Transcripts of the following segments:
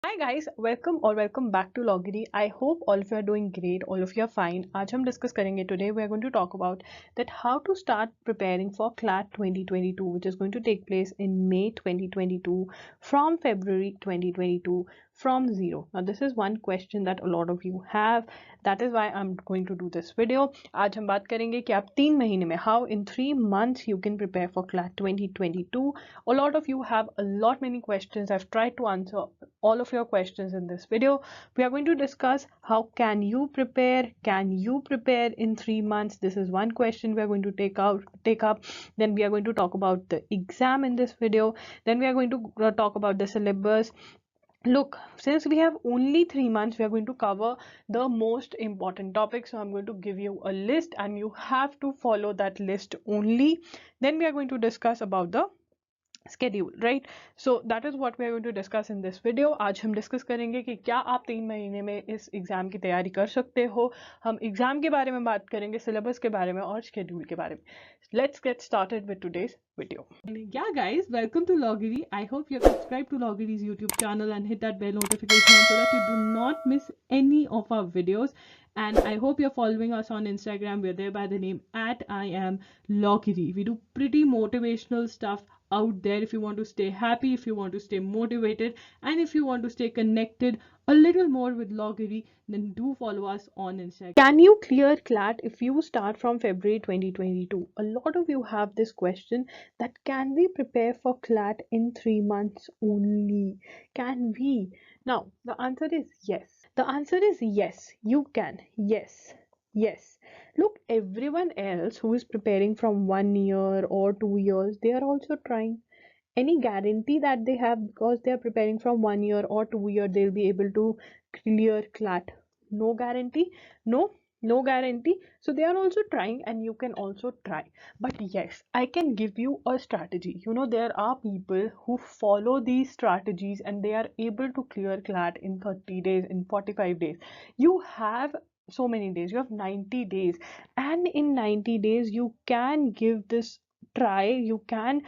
Hi guys, welcome back to Logiri. I hope all of you are doing great, all of you are fine. आज हम discuss करेंगे today we are going to talk about that how to start preparing for CLAT 2022 which is going to take place in May 2022 from February 2022 from zero. Now this is one question that a lot of you have. That is why I'm going to do this video. आज हम बात करेंगे कि आप 3 महीने में how in 3 months you can prepare for CLAT 2022. A lot of you have a lot many questions. I've tried to answer all of your questions in this video. We are going to discuss how can you prepare in 3 months. This is one question we are going to take up. Then we are going to talk about the exam in this video. Then we are going to talk about the syllabus. Look, since we have only 3 months, we are going to cover the most important topics. So I'm going to give you a list and you have to follow that list only. Then we are going to discuss about the schedule, right? So that is what we are going to discuss in this video. आज हम discuss करेंगे कि क्या आप 3 महीने में इस exam की तैयारी कर सकते हो. हम एग्जाम के बारे में बात करेंगे, सिलेबस के बारे में और शेड्यूल के बारे में. Let's get started with today's video. Yeah guys, welcome to Logiri. I hope you're subscribed to Logiri's YouTube channel and hit that bell notification so that you do not miss any of our videos. And I hope you're following us on Instagram. We're there by the name at I am Logiri. We do pretty motivational stuff out there if you want to stay happy, if you want to stay motivated, and if you want to stay connected a little more with Logiri, then do follow us on Instagram. Can you clear CLAT if you start from February 2022? A lot of you have this question that can we prepare for CLAT in 3 months only? Can we? Now, the answer is yes. The answer is yes, you can. Yes. Yes. Look, everyone else who is preparing from 1 year or 2 years, they are also trying. Any guarantee that they have because they are preparing from 1 year or 2 year, they'll be able to clear CLAT? No guarantee. No, no guarantee. So they are also trying and you can also try. But yes, I can give you a strategy. You know, there are people who follow these strategies and they are able to clear CLAT in 30 days, in 45 days. You have so many days, you have 90 days, and in 90 days you can give this try. You can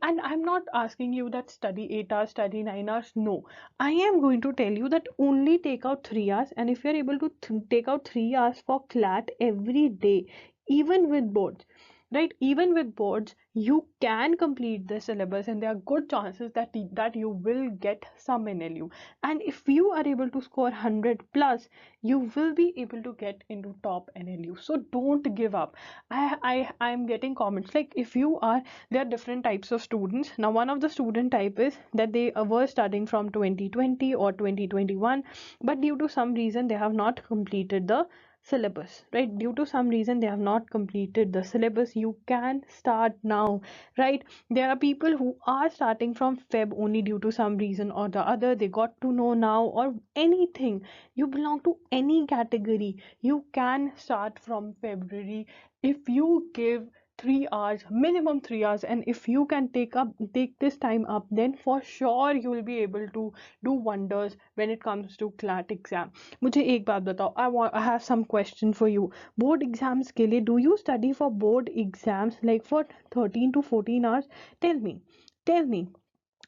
and I'm not asking you that study 8 hours, study 9 hours. No, I am going to tell you that only take out 3 hours, and if you're able to take out 3 hours for CLAT every day, even with boards, right, even with boards, you can complete the syllabus and there are good chances that you will get some NLU. And if you are able to score 100 plus, you will be able to get into top NLU. So don't give up. I'm getting comments like, if you are, there are different types of students. Now one of the student type is that they were studying from 2020 or 2021, but due to some reason they have not completed the syllabus, right? Due to some reason they have not completed the syllabus. You can start now, right? There are people who are starting from Feb only due to some reason or the other. They got to know now or anything. You belong to any category, you can start from February if you give 3 hours, minimum 3 hours, and if you can take this time up, then for sure you will be able to do wonders when it comes to CLAT exam. मुझे एक बात बताओ, I have some question for you. Board exams के लिए, do you study for board exams like for 13 to 14 hours? Tell me,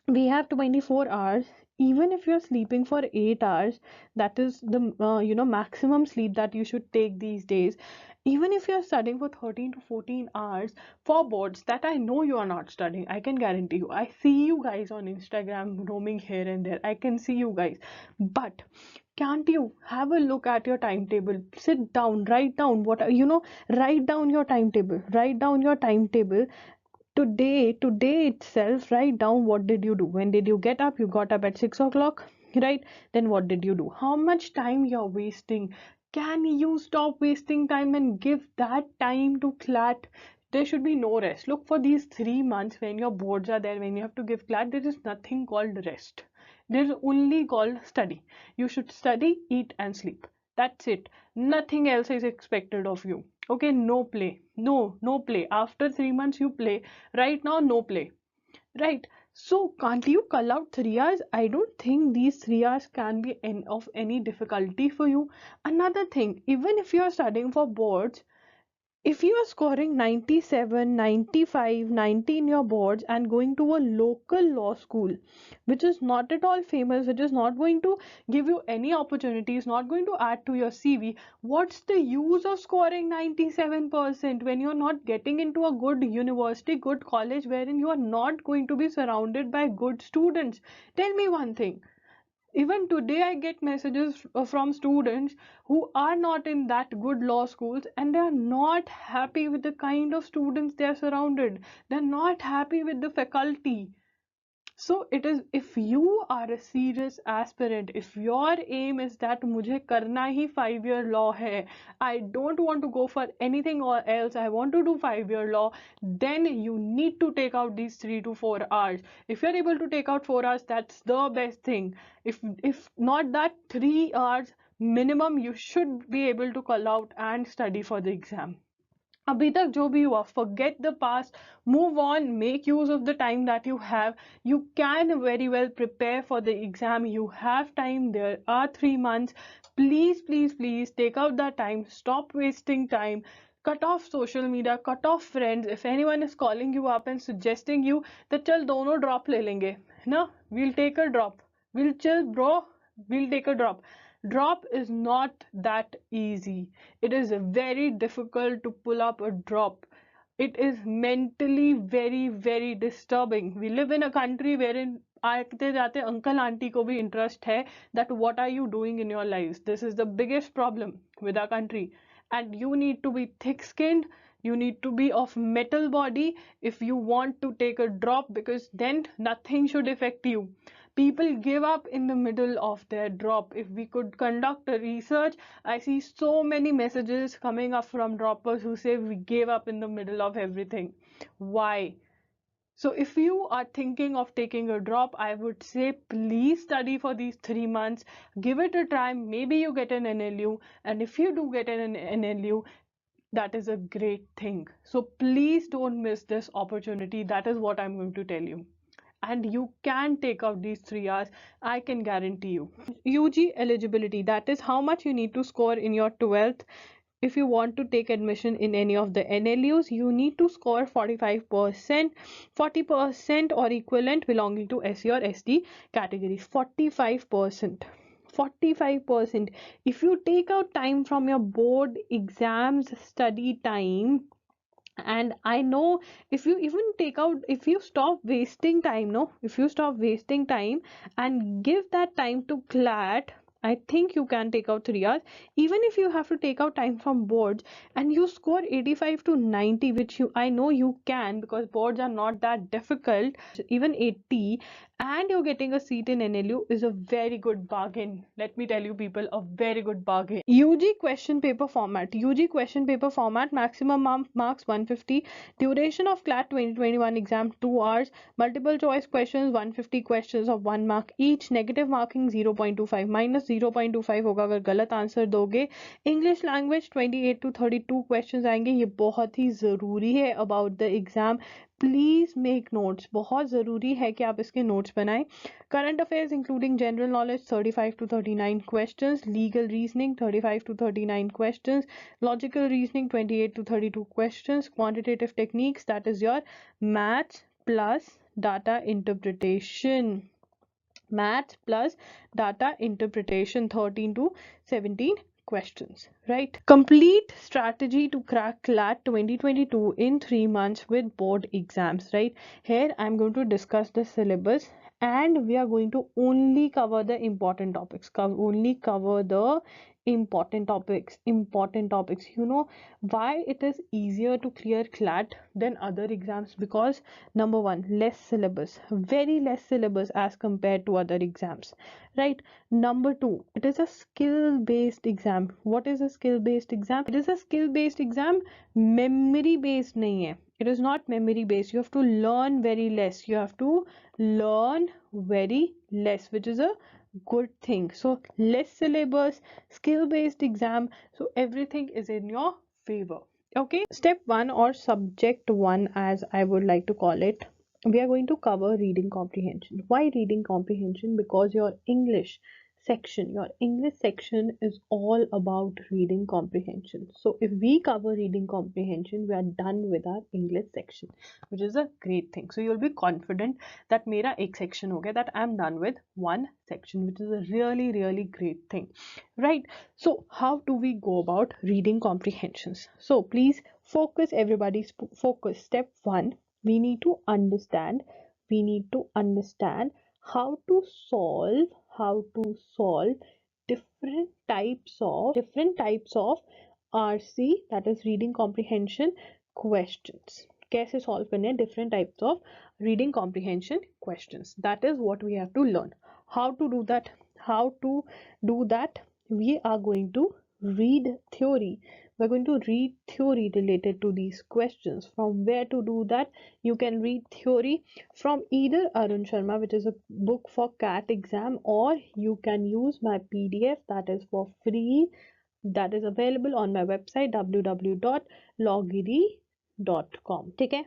we have 24 hours. Even if you're sleeping for 8 hours, that is the maximum sleep that you should take these days. Even if you're studying for 13 to 14 hours for boards that I know you are not studying, I can guarantee you. I see you guys on Instagram roaming here and there. I can see you guys. But can't you have a look at your timetable? Sit down, write down write down your timetable. Write down your timetable today itself. Write down what did you do, when did you get up. You got up at 6 o'clock, right? Then what did you do, how much time you're wasting. Can you stop wasting time and give that time to CLAT? There should be no rest. Look, for these 3 months when your boards are there, when you have to give CLAT, there is nothing called rest. There's only called study. You should study, eat and sleep. That's it. Nothing else is expected of you. Okay, no play. No play. After 3 months you play. Right now, no play. Right. So can't you cull out 3 hours? I don't think these 3 hours can be of any difficulty for you. Another thing, even if you are studying for boards, If you are scoring 97, 95, 90 in your boards and going to a local law school, which is not at all famous, which is not going to give you any opportunities, not going to add to your CV, what's the use of scoring 97% when you're not getting into a good university, good college, wherein you are not going to be surrounded by good students? Tell me one thing. Even today I get messages from students who are not in that good law schools, and they are not happy with the kind of students they are surrounded. They're not happy with the faculty. So it is, if you are a serious aspirant, if your aim is that मुझे करना ही 5 year law है, I don't want to go for anything or else, I want to do 5 year law, then you need to take out these 3 to 4 hours. If you're able to take out 4 hours, that's the best thing. If not that, 3 hours minimum you should be able to call out and study for the exam. अभी तक जो भी हुआ, forget the past, move on, make use of the time that you have. You can very well prepare for the exam. You have time. There are 3 months. Please, please, please take out that time. Stop wasting time. Cut off social media, cut off friends. If anyone is calling you up and suggesting you that चल दोनों drop ले लेंगे ना, we'll take a drop, we'll chill bro, we'll take a drop. Drop is not that easy. It is very difficult to pull up a drop. It is mentally very, very disturbing. We live in a country wherein आते जाते uncle aunty को भी interest है that what are you doing in your lives. This is the biggest problem with our country. And you need to be thick skinned, you need to be of metal body if you want to take a drop, because then nothing should affect you. People give up in the middle of their drop. If we could conduct a research, I see so many messages coming up from droppers who say we gave up in the middle of everything. Why? So if you are thinking of taking a drop, I would say please study for these 3 months. Give it a try. Maybe you get an NLU. And if you do get an NLU, that is a great thing. So please don't miss this opportunity. That is what I'm going to tell you. And you can take out these 3 hours, I can guarantee you. UG eligibility, that is how much you need to score in your 12th. If you want to take admission in any of the NLUs, you need to score 45%, 40% or equivalent belonging to SC or SD category. 45%. 45%. If you take out time from your board exams study time, and I know, if you even take out, if you stop wasting time, no, if you stop wasting time and give that time to CLAT, I think you can take out 3 hours. Even if you have to take out time from boards and you score 85 to 90, which you, I know you can, because boards are not that difficult, even 80, and you're getting a seat in NLU is a very good bargain. Let me tell you people, a very good bargain. UG question paper format. UG question paper format, maximum marks 150. Duration of CLAT 2021 exam 2 hours. Multiple choice questions 150 questions of 1 mark each. Negative marking 0.25 minus 0.25 होगा अगर गलत answer दोगे. English language 28 to 32 questions आएंगे. ये बहुत ही ज़रूरी है about the exam. Please make notes, बहुत ज़रूरी है कि आप इसके नोट्स बनाएं. Current affairs including general knowledge 35 to 39 questions, legal reasoning 35 to 39 questions, logical reasoning 28 to 32 questions, quantitative techniques that is your maths plus data interpretation. Maths plus data interpretation 13 to 17 questions, right? Complete strategy to crack CLAT 2022 in 3 months with board exams, right? Here I'm going to discuss the syllabus, and we are going to only cover the important topics, only cover the important topics. You know why it is easier to clear CLAT than other exams? Because number one, less syllabus, very less syllabus as compared to other exams, right? Number two, it is a skill based exam. What is a skill based exam? It is a skill based exam, memory based नहीं है. It is not memory based. You have to learn very less. You have to learn very less, which is a good thing. So less syllabus, skill based exam, so everything is in your favor. Okay, step 1 or subject 1 as I would like to call it, we are going to cover reading comprehension. Why reading comprehension? Because your English section, your English section is all about reading comprehension. So if we cover reading comprehension, we are done with our English section, which is a great thing. So you'll be confident that mera ek section ho gaya, that I'm done with one section, which is a really, really great thing, right? So how do we go about reading comprehensions? So please focus, everybody, focus. Step one, we need to understand how to solve different types of RC, that is reading comprehension questions. कैसे solve करने हैं different types of reading comprehension questions. That is what we have to learn. How to do that? We are going to read theory. We're going to read theory related to these questions. From where to do that? You can read theory from either Arun Sharma, which is a book for CAT exam, or you can use my PDF that is for free, that is available on my website www.logiri.com. ठीक है?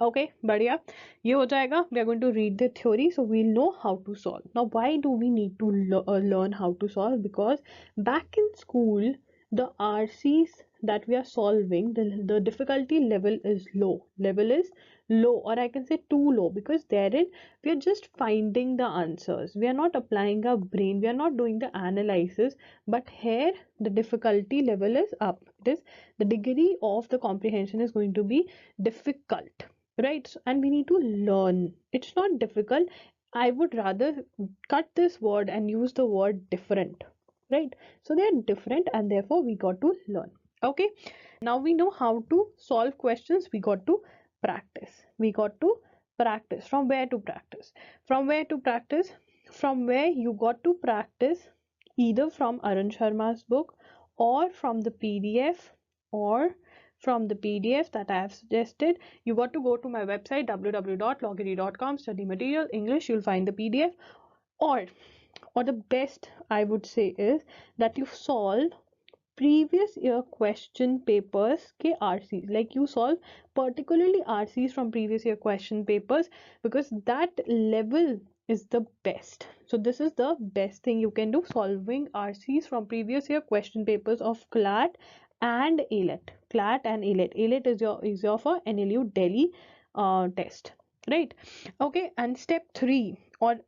Okay, बढ़िया. ये हो जाएगा. We are going to read the theory, so we'll know how to solve. Now, why do we need to learn how to solve? Because back in school, the RCs that we are solving, the difficulty level is low. Or I can say too low, because therein we are just finding the answers. We are not applying our brain. We are not doing the analysis. But here, the difficulty level is up. It is the degree of the comprehension is going to be difficult, right? And we need to learn. It's not difficult. I would rather cut this word and use the word different, right? So they are different, and therefore we got to learn. Okay, now we know how to solve questions. We got to practice. From where to practice? From where you got to practice, either from Arun Sharma's book, or from the PDF, that I have suggested. You got to go to my website www.logiri.com, study material English. You'll find the PDF, or the best I would say is that you solve previous year question papers ke RCs, like you solve particularly RCs from previous year question papers, because that level is the best. So this is the best thing you can do, solving RCs from previous year question papers of CLAT and ALET. ALET is your for NLU Delhi test, right? Okay, and step 3, I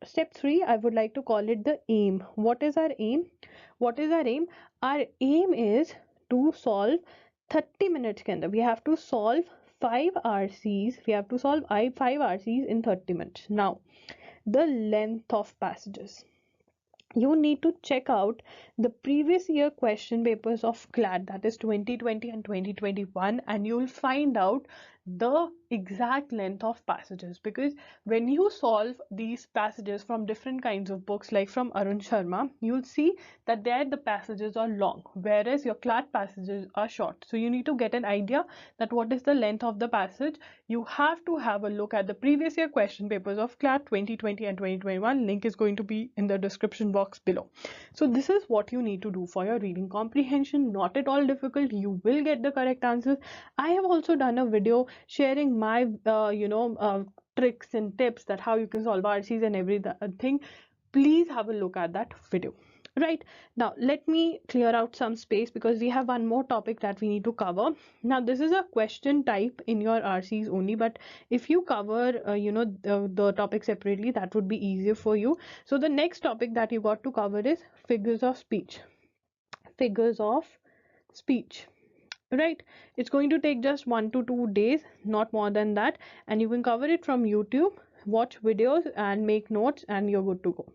would like to call it the aim. What is our aim? Our aim is to solve 30 minutes के अंदर. We have to solve 5 RCs. In 30 minutes. Now, the length of passages. You need to check out the previous year question papers of CLAT, that is 2020 and 2021, and you'll find out the exact length of passages, because when you solve these passages from different kinds of books, like from Arun Sharma, you'll see that there the passages are long, whereas your CLAT passages are short. So you need to get an idea that what is the length of the passage. You have to have a look at the previous year question papers of CLAT 2020 and 2021. Link is going to be in the description box below. So this is what you need to do for your reading comprehension. Not at all difficult. You will get the correct answers. I have also done a video sharing my tricks and tips that how you can solve RCs and everything. Please have a look at that video. Right, now let me clear out some space, because we have one more topic that we need to cover. Now this is a question type in your RCs only, but if you cover the topic separately, that would be easier for you. So the next topic that you got to cover is figures of speech. Right, it's going to take just 1 to 2 days, not more than that, and you can cover it from YouTube, watch videos and make notes, and you're good to go.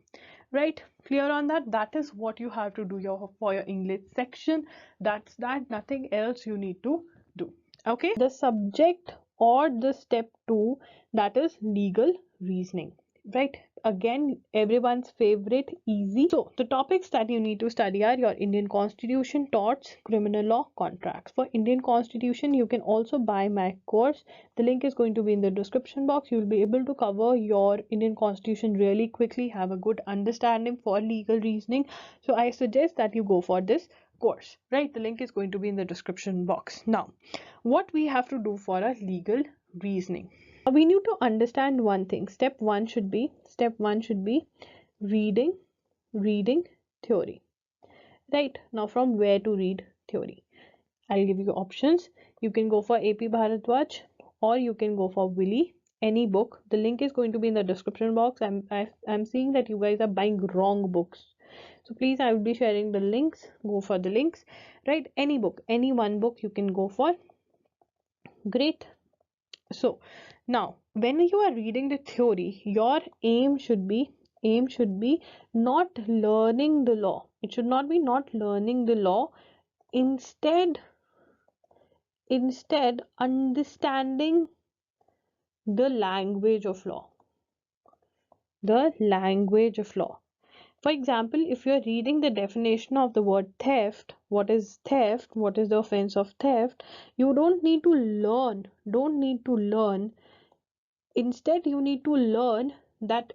Right, clear on that? That is what you have to do for your English section. That's that, nothing else you need to do. Okay, the subject or the step 2, that is legal reasoning. Right, again, everyone's favorite, easy. So the topics that you need to study are your Indian Constitution, torts, criminal law, contracts. For Indian Constitution, you can also buy my course. The link is going to be in the description box. You'll be able to cover your Indian Constitution really quickly, have a good understanding for legal reasoning. So I suggest that you go for this course. Right, the link is going to be in the description box. Now, what we have to do for a legal reasoning? We need to understand one thing. Step one should be reading theory. Right, now from where to read theory? I'll give you options. You can go for AP Bharadwaj or you can go for Willy. Any book. The link is going to be in the description box. I'm seeing that you guys are buying wrong books. So please, I will be sharing the links. Go for the links. Right? Any book, any one book you can go for. Great. So now when you are reading the theory, your aim should be not learning the law. It should not be not learning the law. Instead understanding the language of law. The language of law. For example, if you're reading the definition of the word theft, what is theft, what is the offense of theft, you don't need to learn. Instead you need to learn that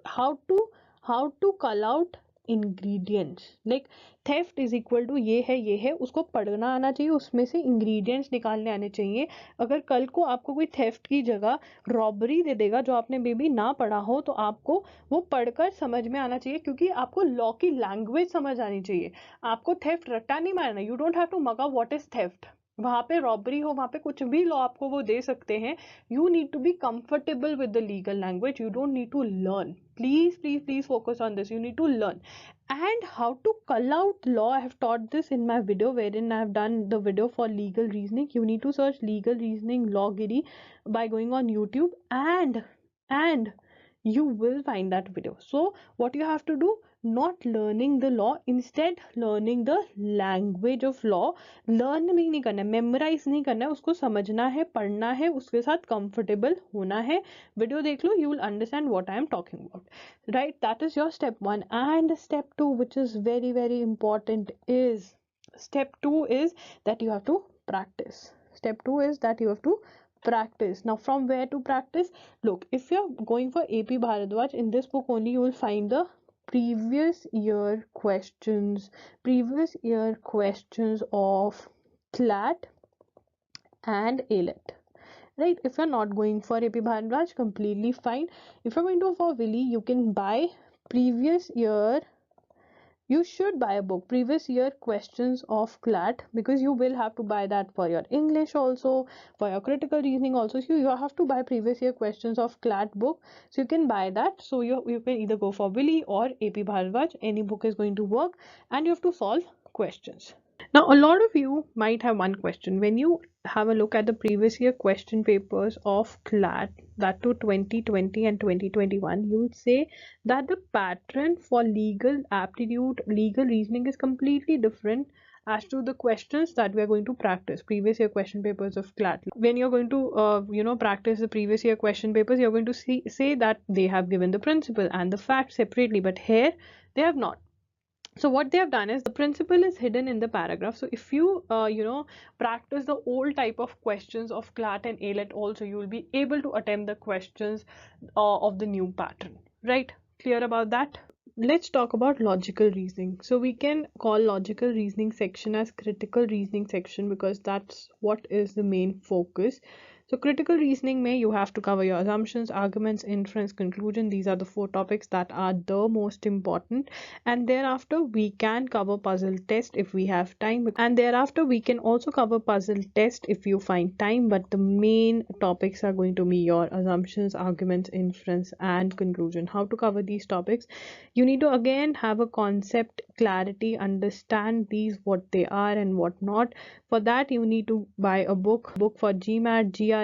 how to how to call out ingredients. Like theft is equal to ये है उसको पढ़ना आना चाहिए, उसमें से ingredients निकालने आने चाहिए. अगर कल को आपको कोई theft की जगह रॉबरी दे देगा जो आपने बेबी ना पढ़ा हो, तो आपको वो पढ़कर समझ में आना चाहिए, क्योंकि आपको लॉ की लैंग्वेज समझ आनी चाहिए. आपको थेफ्ट रट्टा नहीं मारना. You don't have to mug up what is theft. वहां पे रॉबरी हो, वहां पे कुछ भी लॉ आपको वो दे सकते हैं. You need to be comfortable with the legal language. You don't need to learn. Please focus on this. You need to learn. And how to cull out law, I have taught this in my video wherein I have done the video for legal reasoning. You need to search legal reasoning law Giri by going on YouTube, and you will find that video. So what you have to do, not learning the law, instead learning the language of law. Learn भी नहीं करना है, memorise नहीं करना है, उसको समझना है, पढ़ना है, उसके साथ कंफर्टेबल होना है. वीडियो देख लो, you will understand what I am talking about. Right, that is your step 1. And step 2, which is very very important, is step 2 is that you have to practice. Step 2 is that you have to practice. Now from where to practice? Look, if you're going for AP Bharadwaj, in this book only you will find the previous year questions of CLAT and ALET. Right, if you're not going for AP Bharadwaj, completely fine. If you're going to for Willy, you can buy previous year. You should buy a book, previous year questions of CLAT, because you will have to buy that for your English also, for your critical reasoning also. So you have to buy previous year questions of CLAT book, so you can buy that. So you can either go for Willy or AP Bharadwaj. Any book is going to work, and you have to solve questions. Now, a lot of you might have one question. When you have a look at the previous year question papers of CLAT, that to 2020 and 2021, you would say that the pattern for legal aptitude, legal reasoning is completely different as to the questions that we are going to practice. Previous year question papers of CLAT. When you're going to, practice the previous year question papers, you're going to say that they have given the principle and the facts separately, but here they have not. So what they have done is the principle is hidden in the paragraph. So if you practice the old type of questions of CLAT and ALET also, you will be able to attempt the questions of the new pattern. Right, clear about that? Let's talk about logical reasoning. So we can call logical reasoning section as critical reasoning section, because that's what is the main focus. So critical reasoning may you have to cover your assumptions, arguments, inference, conclusion. These are the 4 topics that are the most important. And thereafter we can cover puzzle test if we have time. And thereafter we can also cover puzzle test if you find time. But the main topics are going to be your assumptions, arguments, inference, and conclusion. How to cover these topics? You need to again have a concept clarity, understand these, what they are and what not. For that you need to buy a book for GMAT, GRE.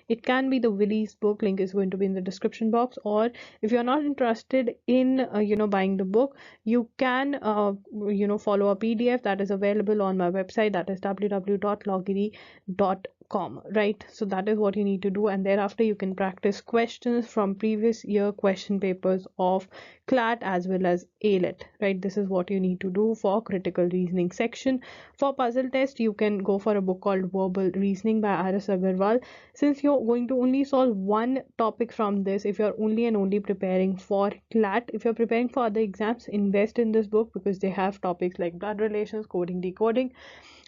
It can be the Willy's book, link is going to be in the description box. Or if you're not interested in buying the book, you can follow a PDF that is available on my website, that is www.logiri.com. right, so that is what you need to do. And thereafter you can practice questions from previous year question papers of CLAT as well as ALET. right, this is what you need to do for critical reasoning section. For puzzle test, you can go for a book called Verbal Reasoning by R.S. Agarwal. Since you're going to only solve one topic from this, if you're only and only preparing for CLAT, if you're preparing for other exams, invest in this book, because they have topics like blood relations, coding, decoding.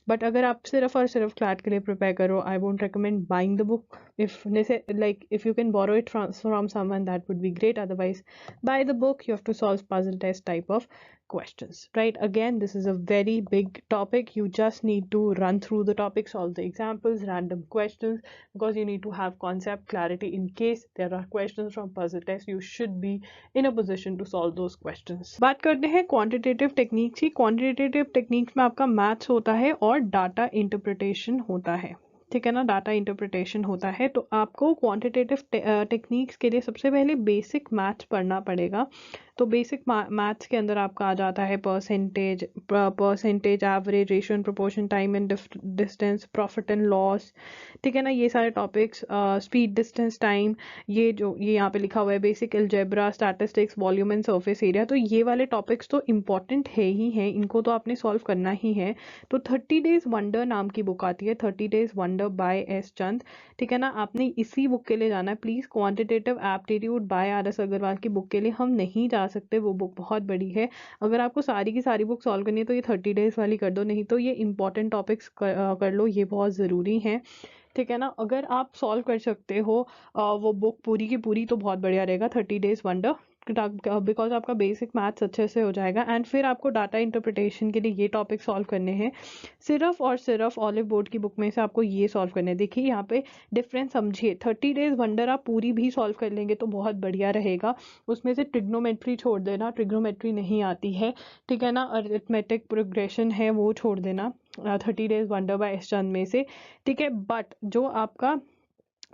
But अगर आप सिर्फ और सिर्फ CLAT के लिए prepare करो, I won't recommend buying the book. If you can borrow it from someone, that would be great. Otherwise, buy the book. You have to solve puzzle test type of questions, right? Again, this is a very big topic. You just need to run through the topic, solve the examples, random questions, because you need to have concept clarity. In case there are questions from puzzle test, you should be in a position to solve those questions. बात करते हैं quantitative techniques की. Quantitative techniques में आपका maths होता है और data interpretation होता है. ठीक है ना, डाटा इंटरप्रिटेशन होता है. तो आपको क्वांटिटेटिव टेक्निक्स के लिए सबसे पहले बेसिक मैथ्स पढ़ना पड़ेगा. तो बेसिक मैथ्स के अंदर आपका आ जाता है percentage, average, ratio and proportion, time and distance, profit and loss. ठीक है ना, ये सारे टॉपिक्स, स्पीड, डिस्टेंस, टाइम, ये यहाँ पे लिखा हुआ है, basic algebra, statistics, volume and surface area. तो ये वाले टॉपिक्स तो इम्पॉर्टेंट है ही है, इनको तो आपने सॉल्व करना ही है. तो 30 डेज वंडर नाम की बुक आती है, 30 डेज वंडर बाय एस चंद. ठीक है ना, आपने इसी बुक के लिए जाना है. Please quantitative aptitude by R S Aggarwal की बुक के लिए हम नहीं जा सकते, वो बुक बहुत बड़ी है. अगर आपको सारी की सारी बुक सॉल्व करनी है तो ये 30 डेज वाली कर दो, नहीं तो ये इंपॉर्टेंट टॉपिक्स कर लो, ये बहुत ज़रूरी है. ठीक है ना, अगर आप सॉल्व कर सकते हो वो बुक पूरी की पूरी तो बहुत बढ़िया रहेगा, 30 डेज वंडर, बिकॉज आपका बेसिक मैथ्स अच्छे से हो जाएगा. एंड फिर आपको डाटा इंटरप्रिटेशन के लिए ये टॉपिक सॉल्व करने हैं. सिर्फ और सिर्फ ऑलिव बोर्ड की बुक में से आपको ये सॉल्व करने हैं. देखिए यहाँ पे डिफरेंस समझिए. 30 डेज वंडर आप पूरी भी सॉल्व कर लेंगे तो बहुत बढ़िया रहेगा. उसमें से ट्रिग्नोमेट्री छोड़ देना, ट्रिग्नोमेट्री नहीं आती है. ठीक है ना, अरिथमेटिक प्रोग्रेशन है वो छोड़ देना 30 डेज वंडर बाय एस चंद में से. ठीक है, बट जो आपका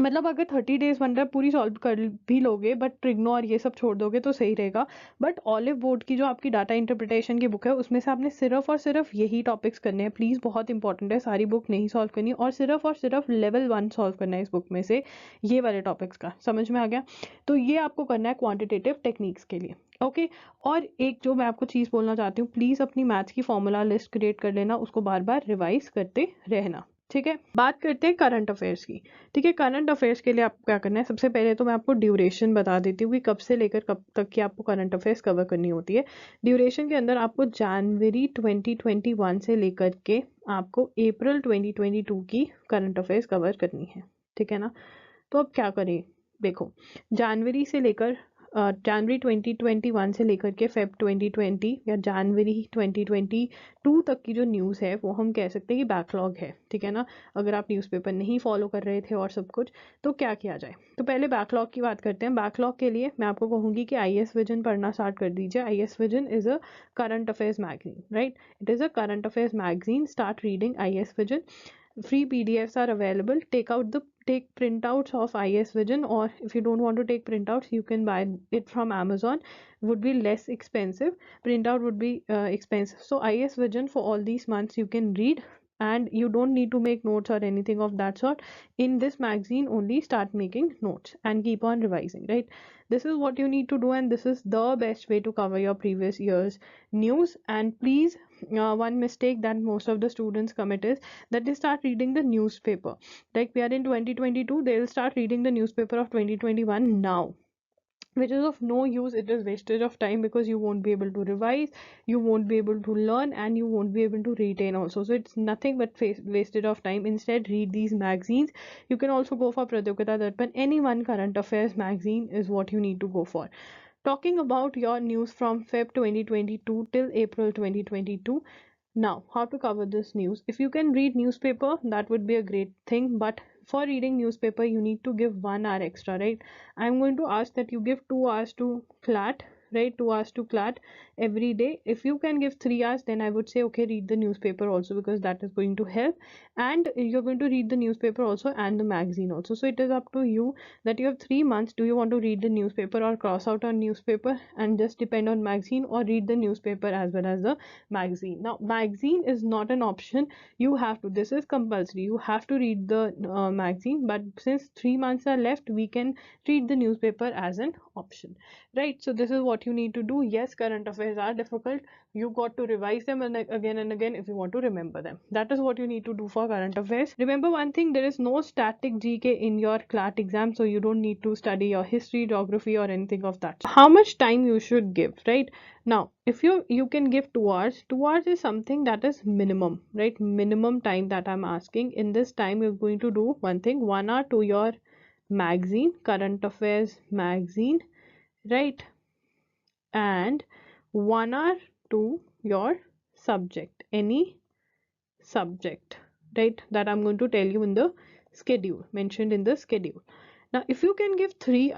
मतलब अगर 30 डेज वंडर पूरी सॉल्व कर भी लोगे बट ट्रिग्नो और ये सब छोड़ दोगे तो सही रहेगा. बट ऑलिव बोर्ड की जो आपकी डाटा इंटरप्रिटेशन की बुक है उसमें से आपने सिर्फ और सिर्फ यही टॉपिक्स करने हैं. प्लीज़, बहुत इंपॉर्टेंट है, सारी बुक नहीं सॉल्व करनी और सिर्फ लेवल 1 सॉल्व करना है इस बुक में से, ये वाले टॉपिक्स का. समझ में आ गया? तो ये आपको करना है क्वांटिटेटिव टेक्निक्स के लिए. ओके और एक जो मैं आपको चीज़ बोलना चाहती हूँ, प्लीज़ अपनी मैथ्स की फॉर्मूला लिस्ट क्रिएट कर लेना, उसको बार बार रिवाइज करते रहना. ठीक है, बात करते हैं करंट अफेयर्स की. ठीक है, करंट अफेयर्स के लिए आपको क्या करना है, सबसे पहले तो मैं आपको ड्यूरेशन बता देती हूँ कि कब से लेकर कब तक की आपको करंट अफेयर्स कवर करनी होती है. ड्यूरेशन के अंदर आपको जनवरी 2021 से लेकर के आपको अप्रैल 2022 की करंट अफेयर्स कवर करनी है. ठीक है ना, तो अब क्या करें, देखो, जनवरी से लेकर जनवरी 2021 से लेकर के फेब 2020 या जनवरी 2022 तक की जो न्यूज़ है वो हम कह सकते हैं कि बैकलॉग है. ठीक है ना, अगर आप न्यूज़पेपर नहीं फॉलो कर रहे थे और सब कुछ, तो क्या किया जाए. तो पहले बैकलॉग की बात करते हैं. बैकलॉग के लिए मैं आपको कहूँगी कि आई एस विजन पढ़ना स्टार्ट कर दीजिए. I S vision is a current affairs magazine, right? It is a current affairs magazine. Start reading I S vision. Free PDFs are available. Take printouts of IS Vision, or if you don't want to take printouts, you can buy it from Amazon. Would be less expensive. Printout would be expensive. So IS Vision for all these months you can read, and you don't need to make notes or anything of that sort. In this magazine, only start making notes and keep on revising. Right? This is what you need to do, and this is the best way to cover your previous year's news. And please, one mistake that most of the students commit is that they start reading the newspaper. Like we are in 2022, they'll start reading the newspaper of 2021 now, which is of no use. It is wastage of time because you won't be able to revise, you won't be able to learn, and you won't be able to retain also. So it's nothing but wastage of time. Instead, read these magazines. You can also go for Pratyogita Darpan. Any one current affairs magazine is what you need to go for. Talking about your news from Feb 2022 till April 2022. Now, how to cover this news? If you can read newspaper, that would be a great thing. But for reading newspaper, you need to give 1 hour extra, right? I'm going to ask that you give 2 hours to CLAT, right? 2 hours to CLAT every day. If you can give 3 hours, then I would say, okay, read the newspaper also, because that is going to help. And you're going to read the newspaper also and the magazine also. So it is up to you that you have 3 months. Do you want to read the newspaper or cross out on newspaper and just depend on magazine, or read the newspaper as well as the magazine? Now, magazine is not an option. You have to, this is compulsory. You have to read the magazine, but since 3 months are left, we can read the newspaper as an option, right? So this is what you need to do. Yes, current affairs are difficult. You got to revise them and again if you want to remember them. That is what you need to do for current affairs. Remember one thing, there is no static GK in your CLAT exam, so you don't need to study your history, geography, or anything of that. How much time you should give, right? Now, if you can give 2 hours. 2 hours is something that is minimum, right? Minimum time that I'm asking. In this time, you're going to do one thing: 1 hour to your magazine, current affairs magazine, right? And 1 hour to your subject, any subject, right? That I'm going to tell you in the schedule, mentioned in the schedule. Now, if you can give 3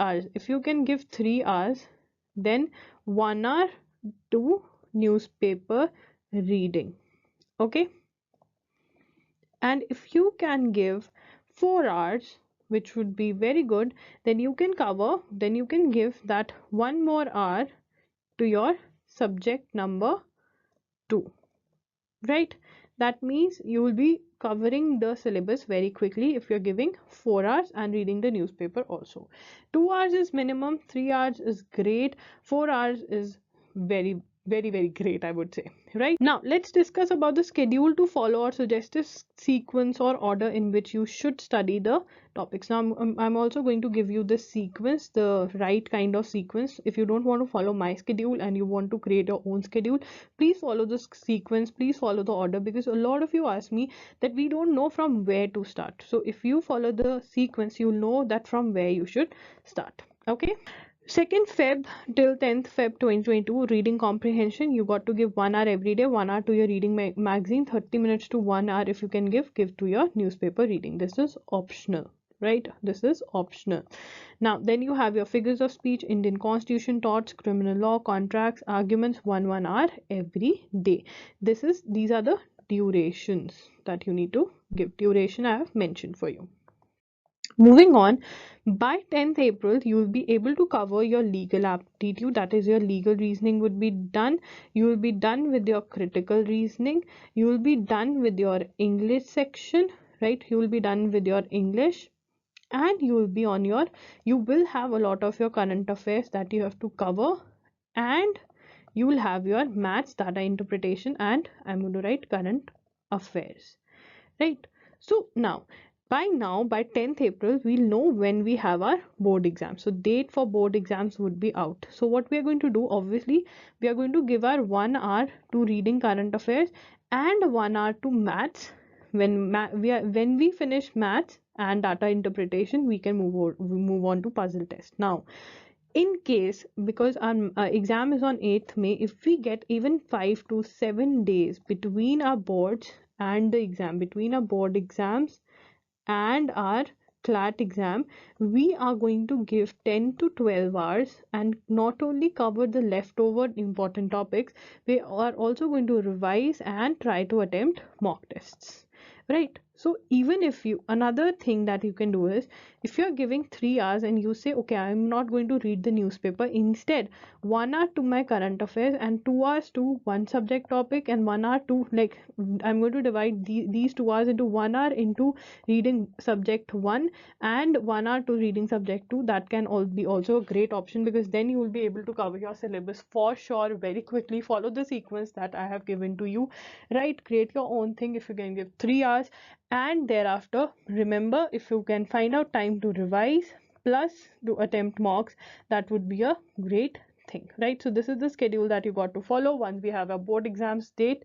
hours, then 1 hour to newspaper reading. Okay. And if you can give 4 hours, which would be very good, then you can give that 1 more hour to your subject number 2, right? That means you will be covering the syllabus very quickly if you're giving 4 hours and reading the newspaper also. 2 hours is minimum, 3 hours is great, 4 hours is very, very, very great, I would say. Right now, let's discuss about the schedule to follow or suggested sequence or order in which you should study the topics. Now, I'm also going to give you the sequence, the right kind of sequence. If you don't want to follow my schedule and you want to create your own schedule, please follow this sequence, please follow the order, because a lot of you ask me that we don't know from where to start. So if you follow the sequence, you'll know that from where you should start. Okay. 2nd Feb till 10th Feb 2022, reading comprehension. You got to give 1 hour every day, 1 hour to your reading magazine, 30 minutes to 1 hour if you can give to your newspaper reading. This is optional, right? This is optional. Now, then you have your figures of speech, Indian Constitution, torts, criminal law, contracts, arguments, 1 hour every day. These are the durations that you need to give. Duration I have mentioned for you. Moving on, by 10th April, you will be able to cover your legal aptitude, that is your legal reasoning would be done. You will be done with your critical reasoning. You will be done with your English section, right? You will be done with your English, and you will have a lot of your current affairs that you have to cover, and you will have your maths, data interpretation, and I'm going to write current affairs, right? So by 10th April, we'll know when we have our board exam. So date for board exams would be out. So what we are going to do, obviously, we are going to give our 1 hour to reading current affairs and 1 hour to maths. When we finish maths and data interpretation, we can move on to puzzle test. Now, in case, because our exam is on 8th May, if we get even 5 to 7 days between our boards and the exam, between our board exams and our CLAT exam, we are going to give 10 to 12 hours and not only cover the leftover important topics, we are also going to revise and try to attempt mock tests, right? So even if another thing that you can do is, if you're giving 3 hours and you say, okay, I'm not going to read the newspaper, instead 1 hour to my current affairs and 2 hours to one subject topic and 1 hour to, like, I'm going to divide these 2 hours into 1 hour into reading subject 1 and 1 hour to reading subject 2. That can be also a great option, because then you will be able to cover your syllabus for sure very quickly. Follow the sequence that I have given to you, right? Create your own thing if you can give 3 hours, and thereafter, remember, if you can find out time to revise plus to attempt mocks, that would be a great thing, right? So this is the schedule that you got to follow. Once we have a board exams date,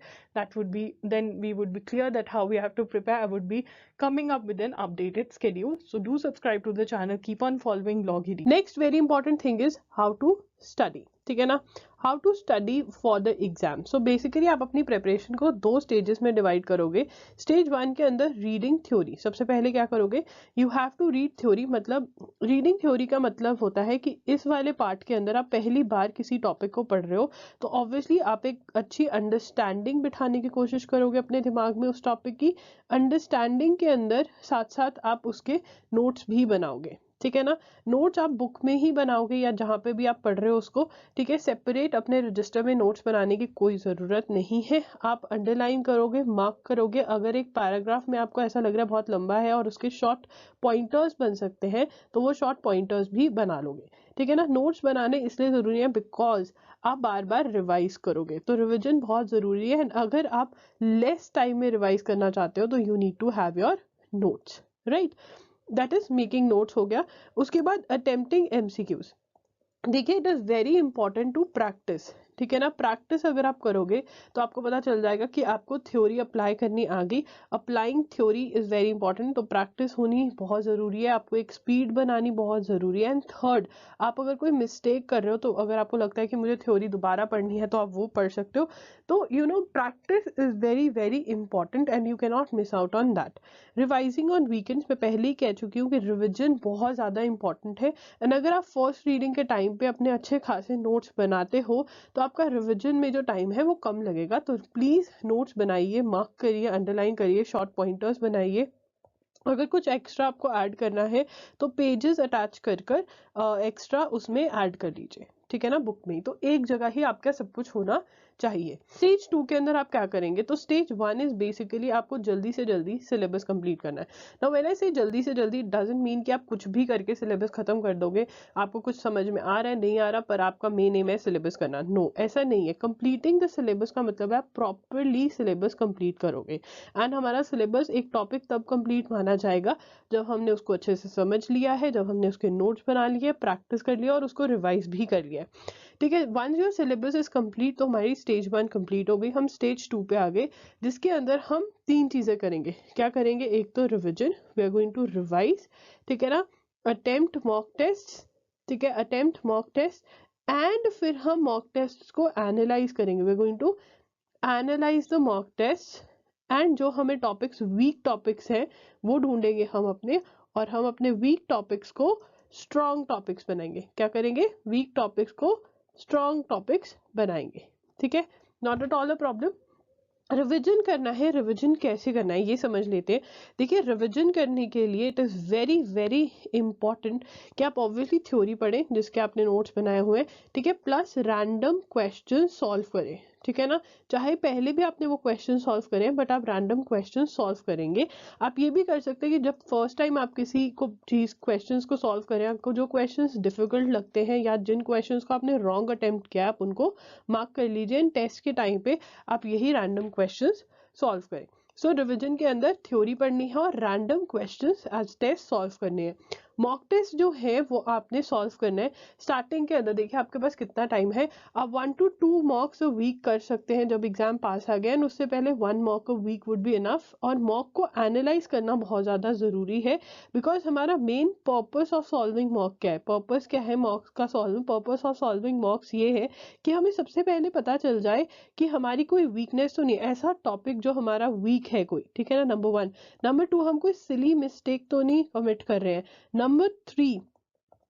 then we would be clear that how we have to prepare. I would be coming up with an updated schedule. So do subscribe to the channel, keep on following Giri. Next very important thing is how to study, ठीक है ना? How to study for the exam. So basically आप अपनी preparation को 2 stages में divide करोगे. Stage 1 के अंदर reading theory. सबसे पहले क्या करोगे? You have to read theory. मतलब reading theory का मतलब होता है कि इस वाले part के अंदर आप पहली बार किसी topic को पढ़ रहे हो, तो obviously आप एक अच्छी understanding बिठाने की कोशिश करोगे अपने दिमाग में उस topic की. Understanding के अंदर साथ साथ आप उसके notes भी बनाओगे, ठीक है ना? नोट्स आप बुक में ही बनाओगे या जहाँ पे भी आप पढ़ रहे हो उसको, ठीक है? सेपरेट अपने रजिस्टर में नोट्स बनाने की कोई ज़रूरत नहीं है. आप अंडरलाइन करोगे, मार्क करोगे. अगर एक पैराग्राफ में आपको ऐसा लग रहा है बहुत लंबा है और उसके शॉर्ट पॉइंटर्स बन सकते हैं, तो वो शॉर्ट पॉइंटर्स भी बना लोगे, ठीक है ना? नोट्स बनाने इसलिए ज़रूरी है बिकॉज आप बार बार रिवाइज करोगे, तो रिविजन बहुत ज़रूरी है. अगर आप लेस टाइम में रिवाइज करना चाहते हो तो you need to have your notes, right? That is making notes हो गया. उसके बाद अटेम्प्टिंग एमसीक्यूज. देखिए, it is very important to practise, ठीक है ना। प्रैक्टिस अगर आप करोगे तो आपको पता चल जाएगा कि आपको थ्योरी अप्लाई करनी आ गई। Applying theory is very important, तो प्रैक्टिस होनी बहुत ज़रूरी है, आपको एक स्पीड बनानी बहुत ज़रूरी है। एंड थर्ड, आप अगर कोई मिस्टेक कर रहे हो तो अगर आपको लगता है कि मुझे थ्योरी दोबारा पढ़नी है तो आप वो पढ़ सकते हो। तो practice is very very important and you can not miss out on that. Revising on weekends में पहले ही कह चुकी हूँ कि रिविजन बहुत ज़्यादा इंपॉर्टेंट है। एंड अगर आप फर्स्ट रीडिंग के टाइम पे अपने अच्छे खासे नोट्स बनाते हो तो आपका रिवीजन में जो टाइम है वो कम लगेगा। तो प्लीज़ नोट्स बनाइए, मार्क करिए, अंडरलाइन करिए, शॉर्ट पॉइंटर्स बनाइए। अगर कुछ एक्स्ट्रा आपको ऐड करना है तो पेजेस अटैच कर कर एक्स्ट्रा उसमें ऐड कर लीजिए, ठीक है ना, बुक में। तो एक जगह ही आपका सब कुछ होना चाहिए। स्टेज 2 के अंदर आप क्या करेंगे, तो स्टेज 1 इज बेसिकली आपको जल्दी से जल्दी सिलेबस कंप्लीट करना है। नाउ व्हेन आई से जल्दी से जल्दी, डजंट मीन कि आप कुछ भी करके सिलेबस खत्म कर दोगे। आपको कुछ समझ में आ रहा है नहीं आ रहा पर आपका मेन एम है सिलेबस करना, नो ऐसा नहीं है। कंप्लीटिंग द सिलेबस का मतलब है आप प्रॉपरली सिलेबस कंप्लीट करोगे। एंड हमारा सिलेबस एक टॉपिक तब कंप्लीट माना जाएगा जब हमने उसको अच्छे से समझ लिया है, जब हमने उसके नोट्स बना लिए, प्रैक्टिस कर लिया और उसको रिवाइज भी कर लिया, ठीक है। Once your syllabus is complete, तो हमारी स्टेज 1 कंप्लीट हो गई। हम स्टेज 2 पे आ गए जिसके अंदर हम 3 चीजें करेंगे। क्या करेंगे, एक तो revision, we are going to revise, ठीक है ना, अटेम्प्ट मॉक टेस्ट, ठीक है, अटेम्प्ट मॉक टेस्ट, एंड फिर हम मॉक टेस्ट को एनालाइज करेंगे। We are going to analyse the mock test and जो हमें टॉपिक्स, वीक टॉपिक्स हैं वो ढूंढेंगे हम अपने, और हम अपने वीक टॉपिक्स को स्ट्रॉन्ग टॉपिक्स बनाएंगे। क्या करेंगे, वीक टॉपिक्स को स्ट्रॉन्ग टॉपिक्स बनाएंगे, ठीक है, not at all a problem. Revision करना है, रिवीजन कैसे करना है ये समझ लेते हैं। देखिए, रिवीजन करने के लिए it is very very important कि आप ऑब्वियसली थ्योरी पढ़ें जिसके आपने नोट्स बनाए हुए हैं, ठीक है, प्लस रैंडम क्वेश्चन सॉल्व करें, ठीक है ना। चाहे पहले भी आपने वो क्वेश्चन सॉल्व करें बट आप रैंडम क्वेश्चन सॉल्व करेंगे। आप ये भी कर सकते हैं कि जब फर्स्ट टाइम आप किसी को चीज क्वेश्चंस को सॉल्व करें, आपको जो क्वेश्चंस डिफिकल्ट लगते हैं या जिन क्वेश्चंस को आपने रॉन्ग अटेम्प्ट किया आप उनको मार्क कर लीजिए। एंड टेस्ट के टाइम पे आप यही रैंडम क्वेश्चंस सॉल्व करें। सो रिवीजन के अंदर थ्योरी पढ़नी है और random questions as test solve करने हैं। मॉक टेस्ट जो है वो आपने सॉल्व करना है। स्टार्टिंग के अंदर देखिए आपके पास कितना टाइम है, आप 1 to 2 मॉक्स अ वीक कर सकते हैं जब एग्जाम पास आ गया। एंड उससे पहले 1 mock a week would be enough. और मॉक को एनालाइज करना बहुत ज़्यादा ज़रूरी है बिकॉज हमारा main purpose of solving mock क्या है, पर्पस क्या है मॉक्स का solving, purpose of solving mocks ये है कि हमें सबसे पहले पता चल जाए कि हमारी कोई वीकनेस तो नहीं, ऐसा टॉपिक जो हमारा वीक है कोई, ठीक है ना, नंबर 1। नंबर 2, हम कोई सिली मिस्टेक तो नहीं कमिट कर रहे हैं। नंबर 3,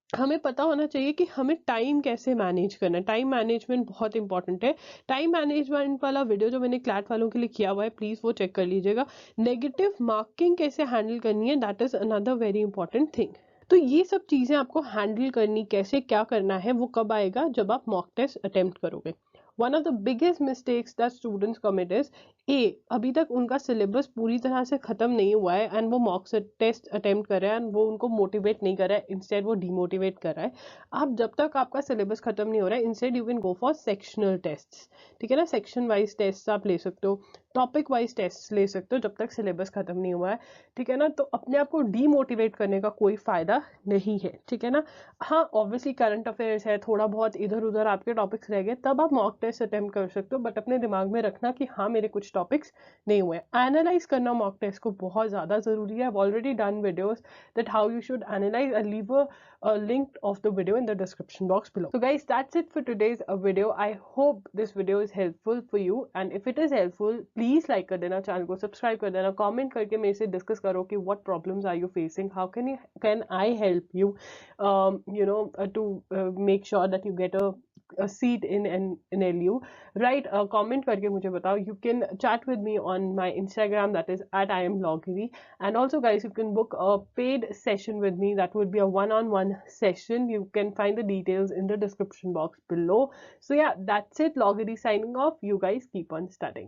हमें पता होना चाहिए कि हमें टाइम कैसे मैनेज करना है। टाइम मैनेजमेंट बहुत इंपॉर्टेंट है। टाइम मैनेजमेंट वाला वीडियो जो मैंने क्लैट वालों के लिए किया हुआ है, प्लीज वो चेक कर लीजिएगा। नेगेटिव मार्किंग कैसे हैंडल करनी है, that is another very important thing. तो ये सब चीजें आपको हैंडल करनी, कैसे क्या करना है वो कब आएगा, जब आप मॉक टेस्ट अटेम्प्ट करोगे। One of the biggest mistakes that students commit is अभी तक उनका सिलेबस पूरी तरह से खत्म नहीं हुआ है एंड वो मॉक टेस्ट अटेम्प्ट कर रहे हैं एंड वो उनको मोटिवेट नहीं कर रहा है, इंस्टेड वो डिमोटिवेट कर रहा है। आप जब तक आपका सिलेबस खत्म नहीं हो रहा है, instead you can go for sectional test, ठीक है ना। सेक्शन वाइज टेस्ट आप ले सकते हो, टॉपिक वाइज टेस्ट ले सकते हो जब तक सिलेबस खत्म नहीं हुआ है, ठीक है ना। तो अपने आप को डीमोटिवेट करने का कोई फायदा नहीं है, ठीक है ना। हाँ, ऑब्वियसली करंट अफेयर्स है, थोड़ा बहुत इधर उधर आपके टॉपिक्स रह गए तब आप मॉक टेस्ट अटेम्प्ट कर सकते हो, बट अपने दिमाग में रखना कि हाँ मेरे कुछ टॉपिक्स नहीं हुए। एनालाइज करना मॉक टेस्ट को बहुत ज़्यादा ज़रूरी है। I've already done videos that how you should analyze. I'll leave a link of the video in the description box below. So guys, that's it for today's video. I hope this video is helpful for you, and if it is helpful, please like कर देना, channel को subscribe कर देना, comment करके मेरे से discuss करो कि what problems are you facing, how can I help you to make sure that you get a seat in an LU, right? Comment करके मुझे बताओ. You can chat with me on my Instagram, that is at @IamLogiri, and also guys, you can book a paid session with me. That would be a one-on-one session. You can find the details in the description box below. So yeah, that's it. Logiri signing off. You guys keep on studying.